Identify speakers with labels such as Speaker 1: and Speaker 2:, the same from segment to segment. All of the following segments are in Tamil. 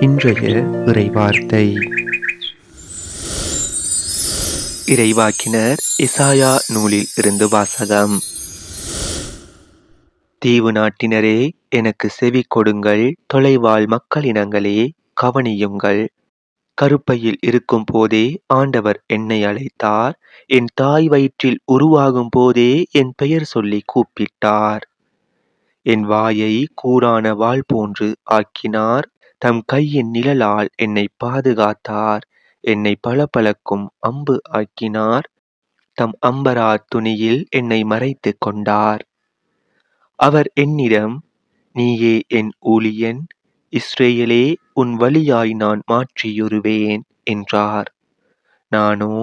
Speaker 1: இன்றைய இறைவார்த்தை இறைவாக்கினர் எசாயா நூலில் இருந்து வாசகம். தீவு நாட்டினரே, எனக்கு செவி கொடுங்கள். தொலைவாழ் மக்களினங்களே, கவனியுங்கள். கருப்பையில் இருக்கும் போதே ஆண்டவர் என்னை அழைத்தார். என் தாய் வயிற்றில் உருவாகும் போதே என் பெயர் சொல்லி கூப்பிட்டார். என் வாயை கூரான வாள் போன்று ஆக்கினார். தம் கையின் நிழலால் என்னை பாதுகாத்தார். என்னை பளபளக்கும் அம்பு ஆக்கினார். தம் அம்பரா துணியில் என்னை மறைத்து கொண்டார். அவர் என்னிடம், நீயே என் ஊழியன், இஸ்ரேலே, உன் வழியாய் நான் மாற்றியுருவேன் என்றார். நானோ,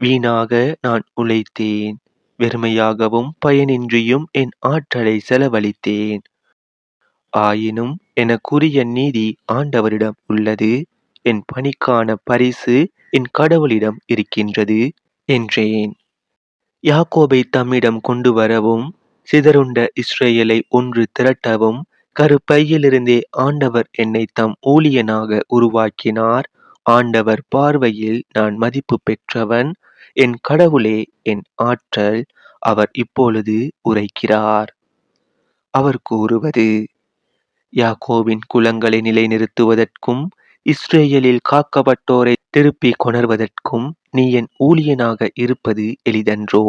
Speaker 1: வீணாக நான் உழைத்தேன், வெறுமையாகவும் பயனின்றியும் என் ஆற்றலை செலவழித்தேன். ஆயினும் எனக்குரிய நீதி ஆண்டவரிடம் உள்ளது. என் பணிக்கான பரிசு என் கடவுளிடம் இருக்கின்றது என்றேன். யாக்கோபை தம்மிடம் கொண்டு வரவும், சிதறுண்ட இஸ்ரேலை ஒன்று திரட்டவும், கருப்பையிலிருந்தே ஆண்டவர் என்னை தம் ஊழியனாக உருவாக்கினார். ஆண்டவர் பார்வையில் நான் மதிப்பு பெற்றவன். என் கடவுளே என் ஆற்றல். அவர் இப்பொழுது உரைக்கிறார். அவர் கூறுவது, யாக்கோபின் குலங்களை நிலைநிறுத்துவதற்கும் இஸ்ரேலில் காக்கப்பட்டோரை திருப்பி கொணர்வதற்கும் நீ என் ஊழியனாக இருப்பது எளிதன்றோ?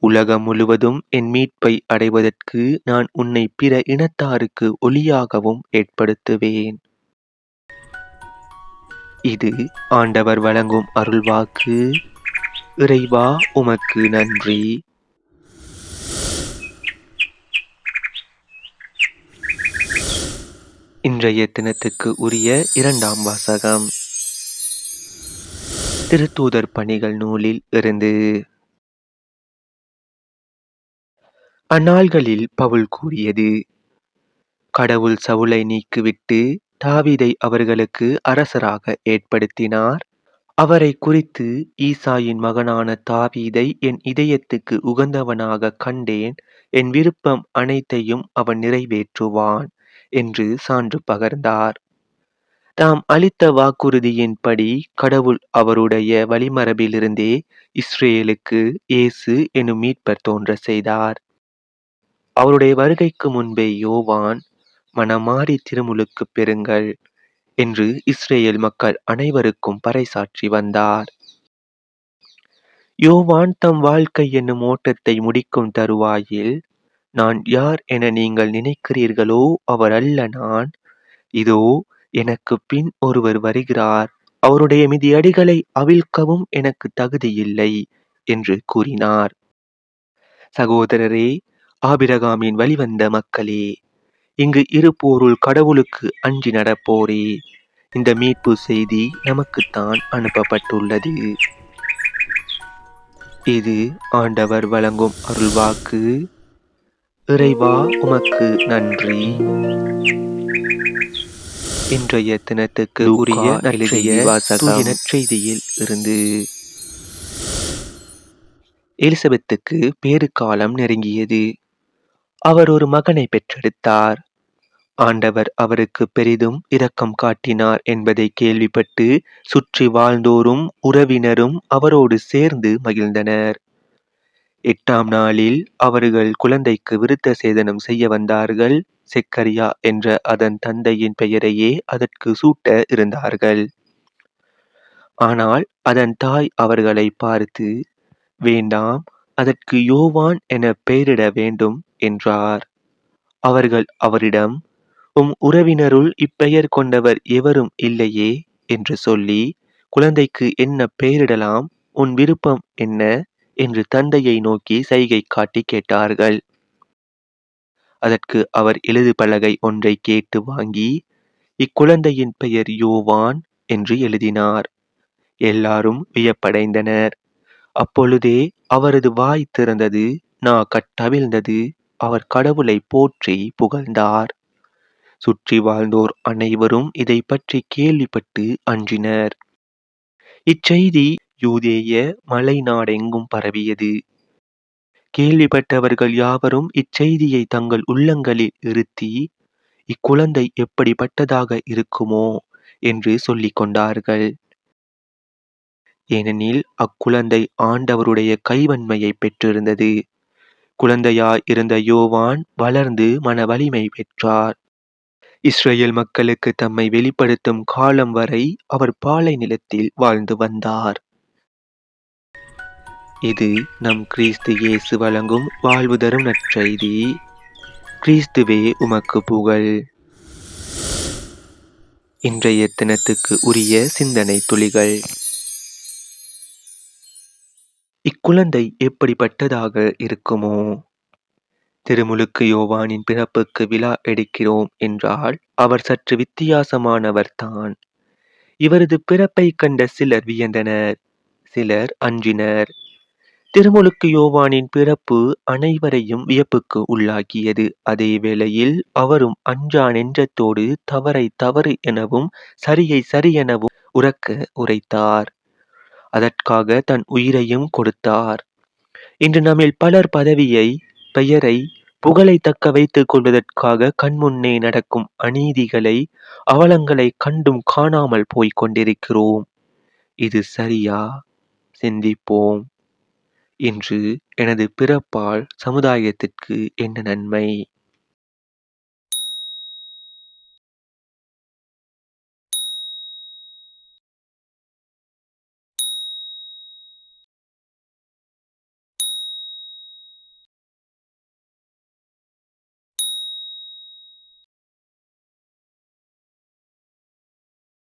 Speaker 1: உலகம் முழுவதும் என் மீட்பை அடைவதற்கு நான் உன்னை பிற இனத்தாருக்கு ஒளியாகவும் ஏற்படுத்துவேன். இது ஆண்டவர் வழங்கும் அருள்வாக்கு. இறைவா, உமக்கு நன்றி. இன்றைய தினத்துக்கு உரிய இரண்டாம் வாசகம் திருத்தூதர் பணிகள் நூலில் இருந்து. அந்நாள்களில் பவுல் கூறியது, கடவுள் சவுலை நீக்கிவிட்டு தாவீதை அவர்களுக்கு அரசராக ஏற்படுத்தினார். அவரை குறித்து, ஈசாயின் மகனான தாவீதை என் இதயத்துக்கு உகந்தவனாக கண்டேன். என் விருப்பம் அனைத்தையும் அவன் நிறைவேற்றுவான் என்று சான்று பகர்ந்தார். தாம் அளித்த வாக்குறுதியின்படி கடவுள் அவருடைய வழிமரபிலிருந்தே இஸ்ரேலுக்கு இயேசு எனும் மீட்பர் தோன்ற செய்தார். அவருடைய வருகைக்கு முன்பே யோவான், மனமாறி திருமுழுக்கு பெறுங்கள் என்று இஸ்ரேல் மக்கள் அனைவருக்கும் பறைசாற்றி வந்தார். யோவான் தம் வாழ்க்கை என்னும் ஓட்டத்தை முடிக்கும் தருவாயில், நான் யார் என நீங்கள் நினைக்கிறீர்களோ அவர் அல்ல நான். இதோ, எனக்கு பின் ஒருவர் வருகிறார். அவருடைய மிதியடிகளை அவிழ்க்கவும் எனக்கு தகுதியில்லை என்று கூறினார். சகோதரரே, ஆபிரகாமின் வழிவந்த மக்களே, இங்கு இருப்போருள் கடவுளுக்கு அஞ்சி நடப்போரே, இந்த மீட்பு செய்தி நமக்குத்தான் அனுப்பப்பட்டுள்ளது. இது ஆண்டவர் வழங்கும் அருள்வாக்கு. இறைவா, உமக்கு நன்றி. இன்றைய தினத்துக்கு உரிய நற்செய்தியில் இருந்து. எலிசபெத்துக்கு பேறுகாலம் நெருங்கியது. அவர் ஒரு மகனை பெற்றெடுத்தார். ஆண்டவர் அவருக்கு பெரிதும் இரக்கம் காட்டினார் என்பதை கேள்விப்பட்டு சுற்றி வாழ்ந்தோரும் உறவினரும் அவரோடு சேர்ந்து மகிழ்ந்தனர். 8ஆம் நாளில் அவர்கள் குழந்தைக்கு விருத்த சேதனம் செய்ய வந்தார்கள். செக்கரியா என்ற அதன் தந்தையின் பெயரையே அதற்கு சூட்ட இருந்தார்கள். ஆனால் அதன் தாய் அவர்களை பார்த்து, வேண்டாம், அதற்கு யோவான் என பெயரிட வேண்டும் என்றார். அவர்கள் அவரிடம், உம் உறவினருள் இப்பெயர் கொண்டவர் எவரும் இல்லையே என்று சொல்லி, குழந்தைக்கு என்ன பெயரிடலாம், உன் விருப்பம் என்ன என்று தந்தையை நோக்கி சைகை காட்டி கேட்டார்கள். அதற்கு அவர் எழுது பலகை ஒன்றை கேட்டு வாங்கி, இக்குழந்தையின் பெயர் யோவான் என்று எழுதினார். எல்லாரும் வியப்படைந்தனர். அப்பொழுதே அவரது வாய் திறந்தது, நா கட்டவிழ்ந்தது. அவர் கடவுளை போற்றி புகழ்ந்தார். சுற்றி வாழ்ந்தோர் அனைவரும் இதை பற்றி கேள்விப்பட்டு அஞ்சினர். இச்செய்தி யூதேய மலை நாடெங்கும் பரவியது. கேள்விப்பட்டவர்கள் யாவரும் இச்செய்தியை தங்கள் உள்ளங்களில் இருத்தி, இக்குழந்தை எப்படிப்பட்டதாக இருக்குமோ என்று சொல்லிக் கொண்டார்கள். ஏனெனில் அக்குழந்தை ஆண்டவருடைய கைவன்மையை பெற்றிருந்தது. குழந்தையாய் இருந்த யோவான் வளர்ந்து மன வலிமை பெற்றார். இஸ்ரேல் மக்களுக்கு தம்மை வெளிப்படுத்தும் காலம் வரை அவர் பாலை நிலத்தில் வாழ்ந்து வந்தார். இது நம் கிறிஸ்து இயேசு வழங்கும் வாழ்வு தரும் நற்செய்தி. கிறிஸ்துவே உமக்கு புகழ். இன்றைய தினத்துக்கு உரிய சிந்தனை துளிகள். இக்குழந்தை எப்படிப்பட்டதாக இருக்குமோ? திருமுழுக்கு யோவானின் பிறப்புக்கு விழா எடுக்கிறோம் என்றால் அவர் சற்று வித்தியாசமானவர்தான். இவரது பிறப்பை கண்ட சிலர் வியந்தனர், சிலர் அஞ்சினர். திருமுழுக்கு யோவானின் பிறப்பு அனைவரையும் வியப்புக்கு உள்ளாக்கியது. அதே வேளையில் அவரும் அஞ்சா நெஞ்சத்தோடு தவறை தவறு எனவும் சரியை சரி எனவும் உரக்க உரைத்தார். அதற்காக தன் உயிரையும் கொடுத்தார். இன்று நம்மில் பலர் பதவியை, பெயரை, புகழை தக்க வைத்துக் கொள்வதற்காக கண்முன்னே நடக்கும் அநீதிகளை, அவலங்களை கண்டும் காணாமல் போய்க் கொண்டிருக்கிறோம். இது சரியா? சிந்திப்போம். இன்று எனது பிறப்பால் சமுதாயத்திற்கு என்ன நன்மை?